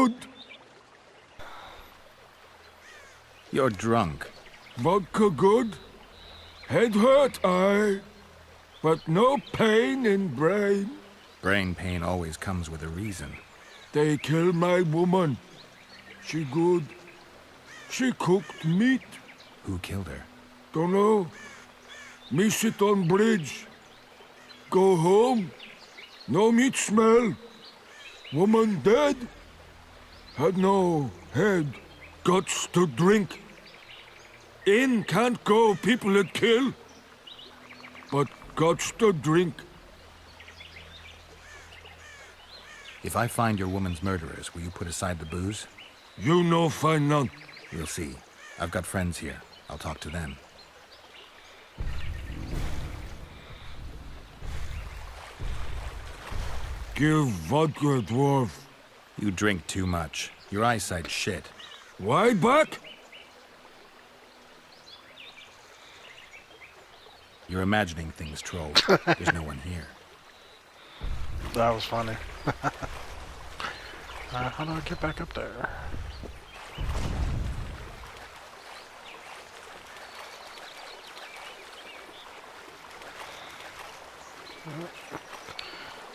good. You're drunk. Vodka good. Head hurt, aye. But no pain in brain. Brain pain always comes with a reason. They kill my woman. She good. She cooked meat. Who killed her? Dunno. Me sit on bridge. Go home. No meat smell. Woman dead. Had no head. Guts to drink. In can't go, people that kill. But guts to drink. If I find your woman's murderers, will you put aside the booze? You no find none. We'll see. I've got friends here. I'll talk to them. Give vodka, dwarf. You drink too much. Your eyesight's shit. Why back? You're imagining things, troll. There's no one here. That was funny. How do I get back up there?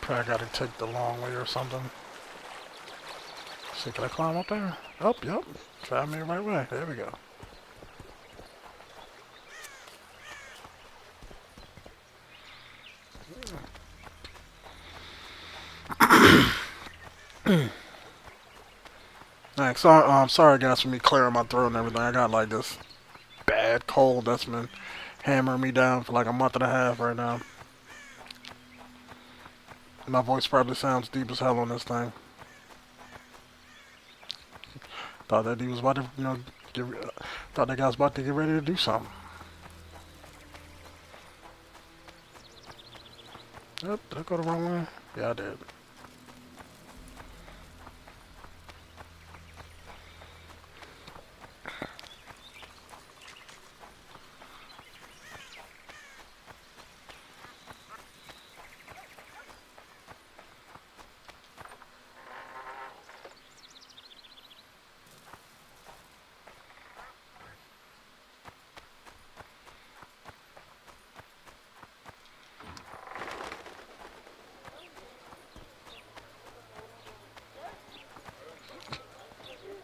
Probably gotta take the long way or something. See, can I climb up there? Oh, yep. Drive me the right way. There we go. Thanks. Sorry guys for me clearing my throat and everything. I got like this bad cold that's been hammering me down for like a month and a half right now. My voice probably sounds deep as hell on this thing. Thought that he was about to, you know, thought that guy was about to get ready to do something. Yep, did I go the wrong way? Yeah, I did.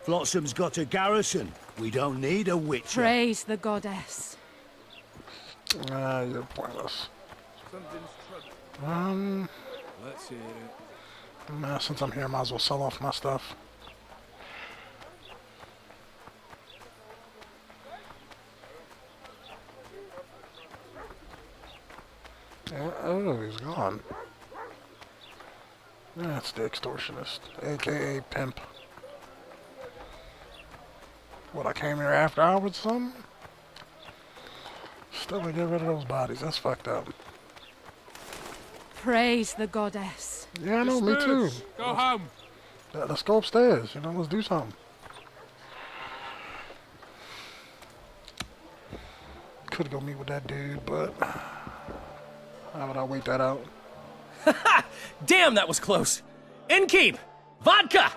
Flotsam's got a garrison. We don't need a witcher. Praise the goddess. You're pointless. Let's hear it. Since I'm here, I might as well sell off my stuff. Oh, he's gone. That's the extortionist, aka pimp. What, I came here after hours or something? Still to get rid of those bodies, that's fucked up. Praise the goddess. Yeah, I know, me too. Go home. Let's go upstairs, you know, let's do something. Could go meet with that dude, but how would I wait that out? Damn, that was close. Innkeep! Vodka!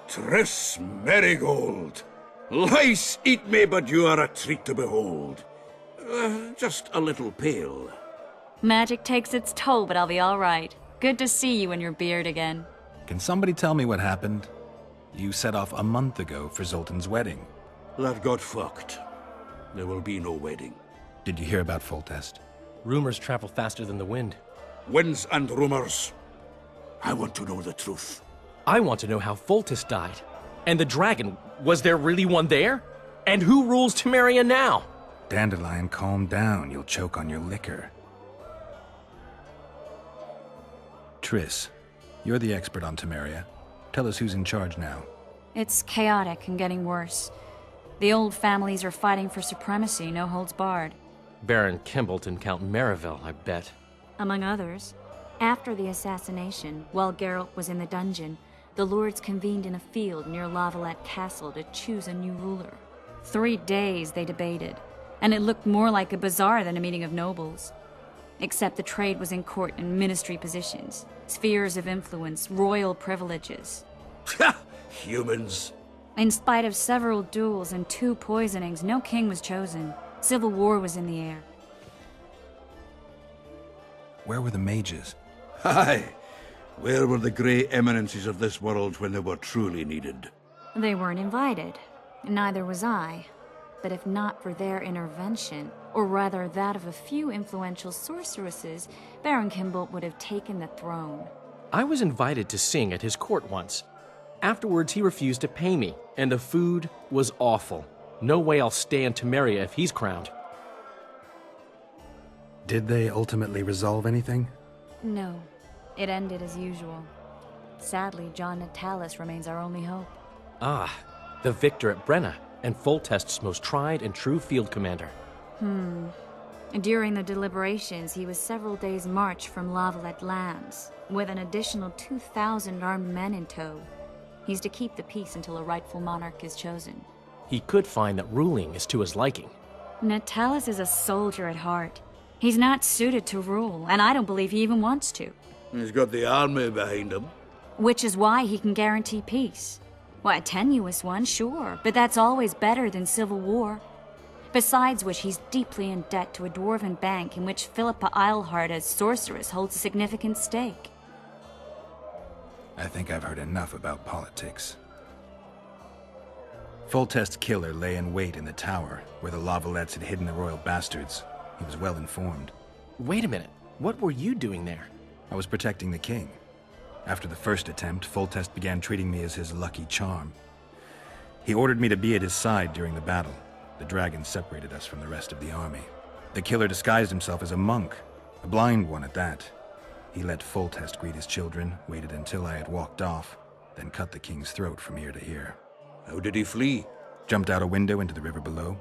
Triss Marigold. Lice eat me, but you are a treat to behold. Just a little pale. Magic takes its toll, but I'll be all right. Good to see you and your beard again. Can somebody tell me what happened? You set off a month ago for Zoltan's wedding. That got fucked. There will be no wedding. Did you hear about Foltest? Rumors travel faster than the wind. Winds and rumors. I want to know the truth. I want to know how Foltest died. And the dragon, was there really one there? And who rules Temeria now? Dandelion, calm down. You'll choke on your liquor. Triss, you're the expert on Temeria. Tell us who's in charge now. It's chaotic and getting worse. The old families are fighting for supremacy, no holds barred. Baron Kimbolt and Count Merivale, I bet. Among others. After the assassination, while Geralt was in the dungeon, the lords convened in a field near Lavalette Castle to choose a new ruler. 3 days they debated, and it looked more like a bazaar than a meeting of nobles. Except the trade was in court and ministry positions, spheres of influence, royal privileges. humans. In spite of several duels and 2 poisonings, no king was chosen. Civil war was in the air. Where were the mages? Aye. Where were the grey eminences of this world when they were truly needed? They weren't invited. Neither was I. But if not for their intervention, or rather that of a few influential sorceresses, Baron Kimbolt would have taken the throne. I was invited to sing at his court once. Afterwards, he refused to pay me, and the food was awful. No way I'll stay in Temeria if he's crowned. Did they ultimately resolve anything? No. It ended as usual. Sadly, John Natalis remains our only hope. Ah, the victor at Brenna, and Foltest's most tried and true field commander. During the deliberations, he was several days' march from Lavalette lands, with an additional 2,000 armed men in tow. He's to keep the peace until a rightful monarch is chosen. He could find that ruling is to his liking. Natalis is a soldier at heart. He's not suited to rule, and I don't believe he even wants to. He's got the army behind him. Which is why he can guarantee peace. Why, a tenuous one, sure, but that's always better than civil war. Besides which, he's deeply in debt to a dwarven bank in which Philippa Eilhart as sorceress holds a significant stake. I think I've heard enough about politics. Foltest's killer lay in wait in the tower, where the Lavalettes had hidden the royal bastards. He was well informed. Wait a minute, what were you doing there? I was protecting the king. After the first attempt, Foltest began treating me as his lucky charm. He ordered me to be at his side during the battle. The dragon separated us from the rest of the army. The killer disguised himself as a monk, a blind one at that. He let Foltest greet his children, waited until I had walked off, then cut the king's throat from ear to ear. How did he flee? Jumped out a window into the river below.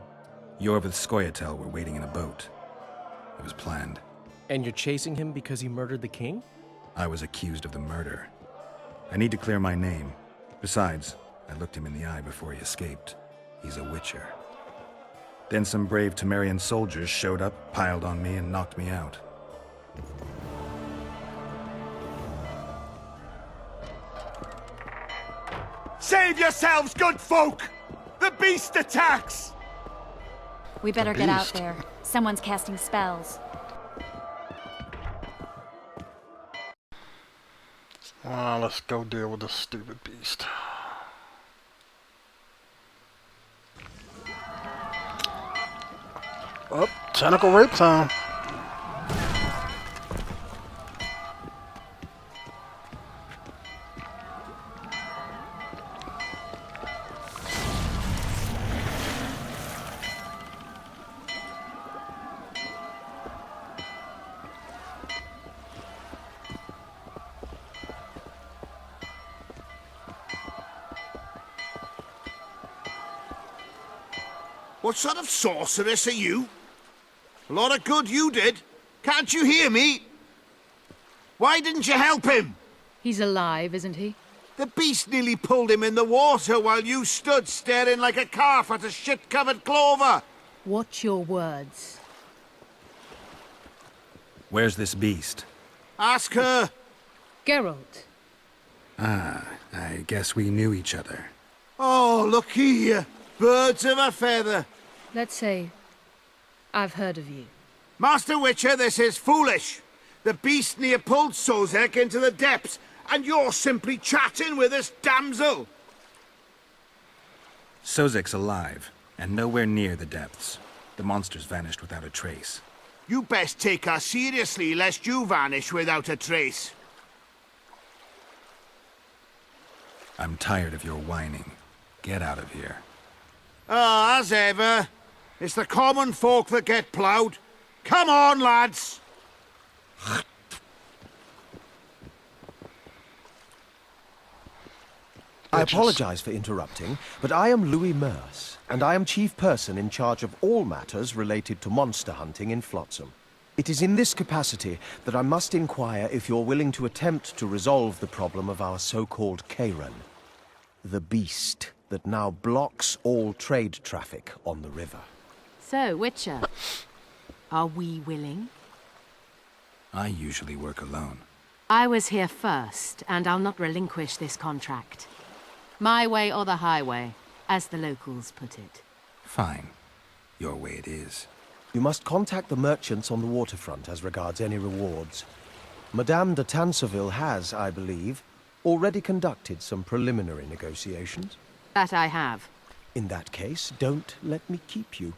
𝐤𝐤𝐤 were waiting in a boat. It was planned. And you're chasing him because he murdered the king? I was accused of the murder. I need to clear my name. Besides, I looked him in the eye before he escaped. He's a witcher. Then some brave Temerian soldiers showed up, piled on me, and knocked me out. Save yourselves, good folk! The beast attacks! We better get out beast. there. Someone's casting spells. Let's go deal with this stupid beast. Oh, tentacle rape time. What sort of sorceress are you? A lot of good you did. Can't you hear me? Why didn't you help him? He's alive, isn't he? The beast nearly pulled him in the water while you stood staring like a calf at a shit-covered clover. Watch your words. Where's this beast? Ask her. Geralt, Ah, I guess we knew each other. Oh, look here. Birds of a feather. let's say I've heard of you. Master Witcher, this is foolish. The beast near pulled 𝐾𝐨𝐧'𝐭 into the depths, and you're simply chatting with this damsel. 𝐾𝐨𝐧'𝐭's alive, and nowhere near the depths. The monster's vanished without a trace. You best take her seriously, lest you vanish without a trace. I'm tired of your whining. Get out of here. Ah, as ever. It's the common folk that get ploughed. Come on, lads. I apologize for interrupting, but I am Louis Merce, and I am chief person in charge of all matters related to monster hunting in Flotsam. It is in this capacity that I must inquire if you're willing to attempt to resolve the problem of our so-called 𝐾𝐸𝐻, the beast that now blocks all trade traffic on the river. So, Witcher, are we willing? I usually work alone. I was here first, and I'll not relinquish this contract. My way or the highway, as the locals put it. Fine. Your way it is. You must contact the merchants on the waterfront as regards any rewards. Madame de Tanserville has, I believe, already conducted some preliminary negotiations. That I have. In that case, don't let me keep you.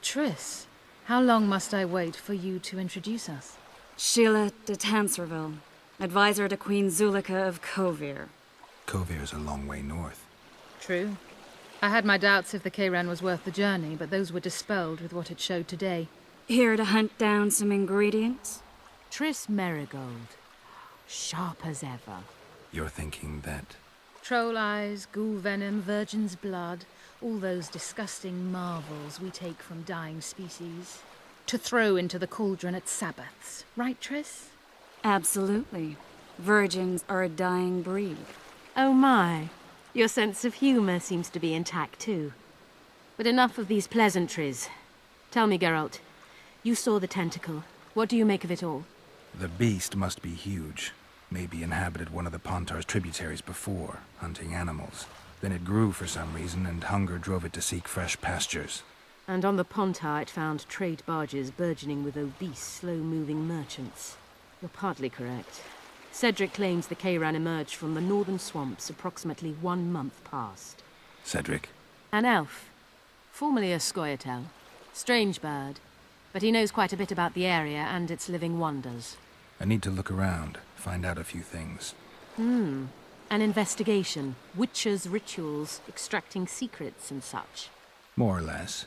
Triss, how long must I wait for you to introduce us? Sheila de Tanserville, advisor to Queen 𝐥𝐤𝐤𝐞 of Kovir. Kovir's a long way north. True. I had my doubts if the Kayran was worth the journey, but those were dispelled with what it showed today. Here to hunt down some ingredients? Triss Merigold. Sharp as ever. You're thinking that... Troll eyes, ghoul venom, virgin's blood, all those disgusting marvels we take from dying species. To throw into the cauldron at Sabbaths. Right, Triss? Absolutely. Virgins are a dying breed. Oh my. Your sense of humor seems to be intact too. But enough of these pleasantries. Tell me, Geralt. You saw the tentacle. What do you make of it all? The beast must be huge. Maybe inhabited one of the Pontar's tributaries before, hunting animals. Then it grew for some reason, and hunger drove it to seek fresh pastures. And on the Pontar it found trade barges burgeoning with obese, slow-moving merchants. You're partly correct. Cedric claims the Kayran emerged from the northern swamps approximately 1 month past. Cedric? An elf. Formerly a 𝐥𝐤𝐤. Strange bird. But he knows quite a bit about the area and its living wonders. I need to look around, find out a few things. An investigation. Witches' rituals, extracting secrets and such. More or less.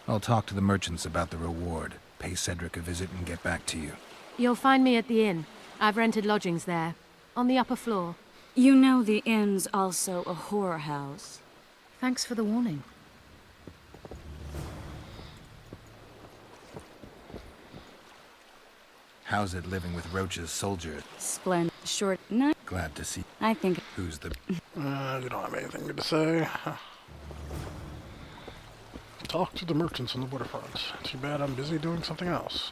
I'll talk to the merchants about the reward, pay Cedric a visit and get back to you. You'll find me at the inn. I've rented lodgings there, on the upper floor. You know the inn's also a whorehouse. Thanks for the warning. How's it living with Roach's soldier? Splendid. Short night. Glad to see. I think... Who's the... You don't have anything good to say. Talk to the merchants on the waterfront. Too bad I'm busy doing something else.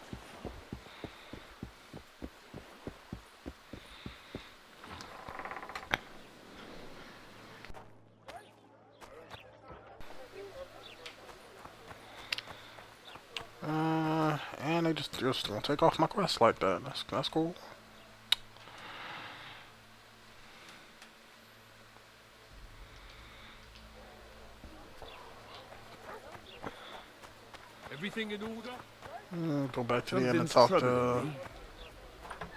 And they just gonna take off my quest like that. That's cool. Everything in order? Go back to the inn and talk to.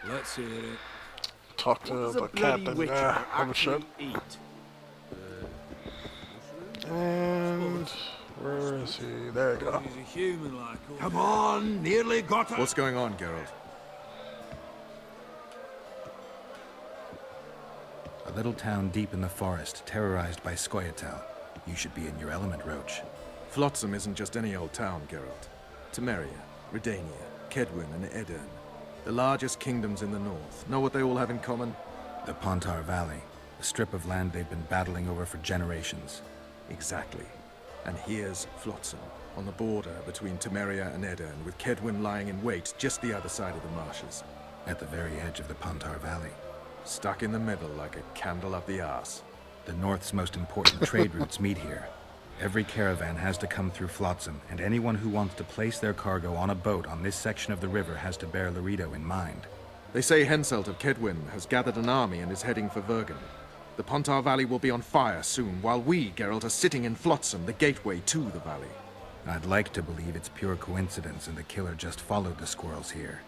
Let's hear it. Talk to the captain of the ship. And where is he? There you go. He's a human like all. Come on, nearly got it. What's going on, Geralt? A little town deep in the forest, terrorized by 𝐥𝐤𝐤𝐞. You should be in your element, Roach. Flotsam isn't just any old town, Geralt. Temeria, Redania, Kaedwen, and Edirn. The largest kingdoms in the north. Know what they all have in common? The Pontar Valley, a strip of land they've been battling over for generations. Exactly. And here's Flotsam, on the border between Temeria and Edirn, with Kaedwen lying in wait just the other side of the marshes. At the very edge of the Pontar Valley. Stuck in the middle like a candle up the arse. The north's most important trade routes meet here. Every caravan has to come through Flotsam, and anyone who wants to place their cargo on a boat on this section of the river has to bear Loredo in mind. They say Henselt of Kaedwen has gathered an army and is heading for Vergen. The Pontar Valley will be on fire soon, while we, Geralt, are sitting in Flotsam, the gateway to the valley. I'd like to believe it's pure coincidence and the killer just followed the squirrels here.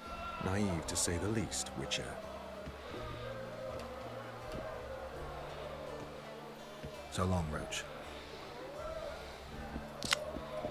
Naive to say the least, Witcher. So long, Roach.